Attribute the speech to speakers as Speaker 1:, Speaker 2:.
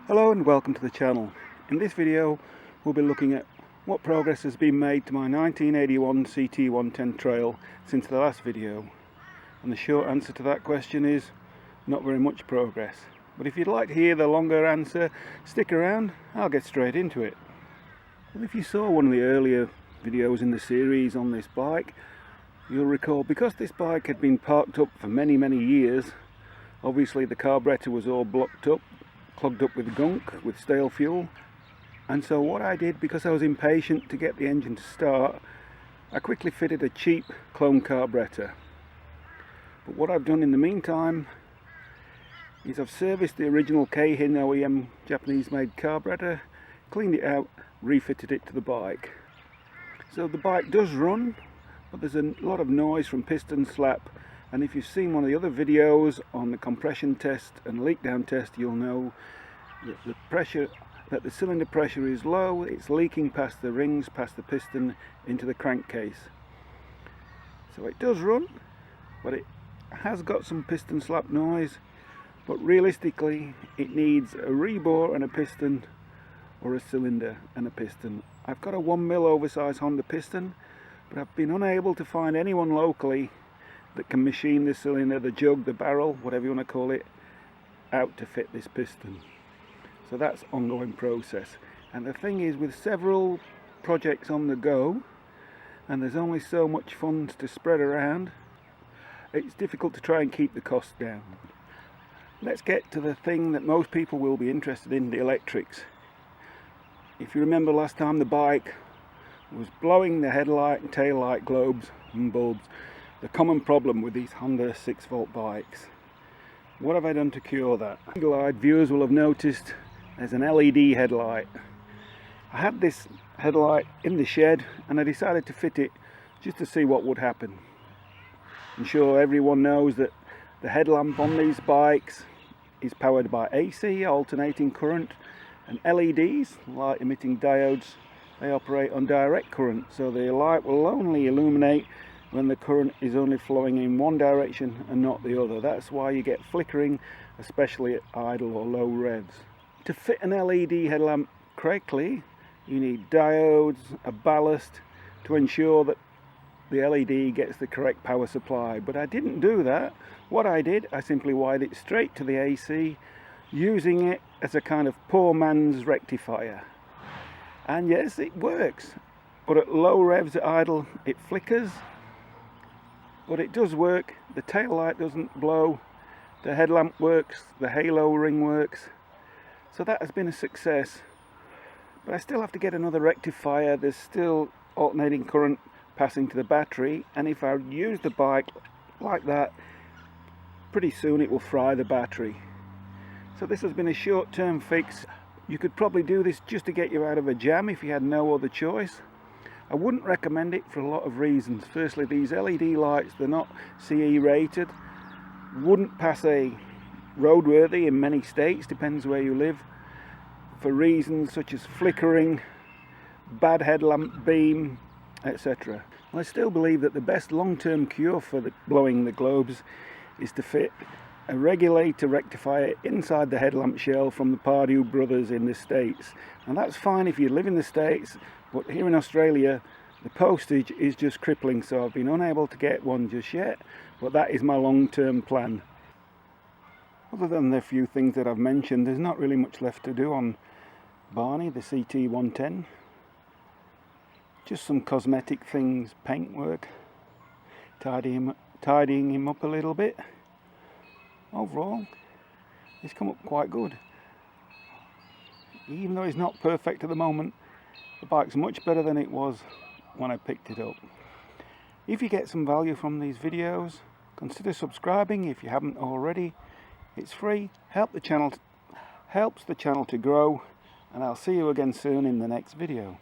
Speaker 1: Hello and welcome to the channel. In this video we'll be looking at what progress has been made to my 1981 CT110 trail since the last video, and the short answer to that question is not very much progress. But if you'd like to hear the longer answer, stick around, I'll get straight into it. Well, if you saw one of the earlier videos in the series on this bike, you'll recall because this bike had been parked up for many years, obviously the carburetor was all blocked up, clogged up with gunk, with stale fuel. And so what I did, because I was impatient to get the engine to start, I quickly fitted a cheap clone carburetor. But what I've done in the meantime is I've serviced the original Keihin OEM Japanese made carburetor, cleaned it out, refitted it to the bike. So the bike does run, but there's a lot of noise from piston slap, and if you've seen one of the other videos on the compression test and leak down test, you'll know that the cylinder pressure is low. It's leaking past the rings, past the piston, into the crankcase. So it does run, but it has got some piston slap noise. But realistically it needs a rebore and a piston, or a cylinder and a piston. I've got a 1mm oversized Honda piston, but I've been unable to find anyone locally that can machine the cylinder, the jug, the barrel, whatever you want to call it, out to fit this piston. So that's an ongoing process. And the thing is, with several projects on the go, and there's only so much funds to spread around, it's difficult to try and keep the costs down. Let's get to the thing that most people will be interested in, the electrics. If you remember last time, the bike was blowing the headlight and tail light globes and bulbs, the common problem with these Honda 6V bikes. What have I done to cure that? Eagle-eyed viewers will have noticed there's an LED headlight. I had this headlight in the shed and I decided to fit it just to see what would happen. I'm sure everyone knows that the headlamp on these bikes is powered by AC, alternating current, and LEDs, light emitting diodes, they operate on direct current, so the light will only illuminate when the current is only flowing in one direction and not the other. That's why you get flickering, especially at idle or low revs. To fit an LED headlamp correctly, you need diodes, a ballast, to ensure that the LED gets the correct power supply. But I didn't do that. What I did, I simply wired it straight to the AC, using it as a kind of poor man's rectifier. And yes, it works. But at low revs at idle, it flickers. But it does work. The tail light doesn't blow, the headlamp works, the halo ring works. So that has been a success. But I still have to get another rectifier. There's still alternating current passing to the battery, and if I use the bike like that, pretty soon it will fry the battery. So this has been a short-term fix. You could probably do this just to get you out of a jam if you had no other choice. I wouldn't recommend it for a lot of reasons. Firstly, these LED lights, they're not CE rated, wouldn't pass a roadworthy in many states, depends where you live, for reasons such as flickering, bad headlamp beam, etc. I still believe that the best long-term cure for blowing the globes is to fit a regulator rectifier inside the headlamp shell from the Pardue brothers in the States. And that's fine if you live in the States, but here in Australia the postage is just crippling, so I've been unable to get one just yet, but that is my long-term plan. Other than the few things that I've mentioned, there's not really much left to do on Barney, the CT110. Just some cosmetic things, paint work, tidying him up a little bit. Overall, he's come up quite good. Even though he's not perfect at the moment, the bike's much better than it was when I picked it up. If you get some value from these videos, consider subscribing if you haven't already. It's free, helps the channel to grow, and I'll see you again soon in the next video.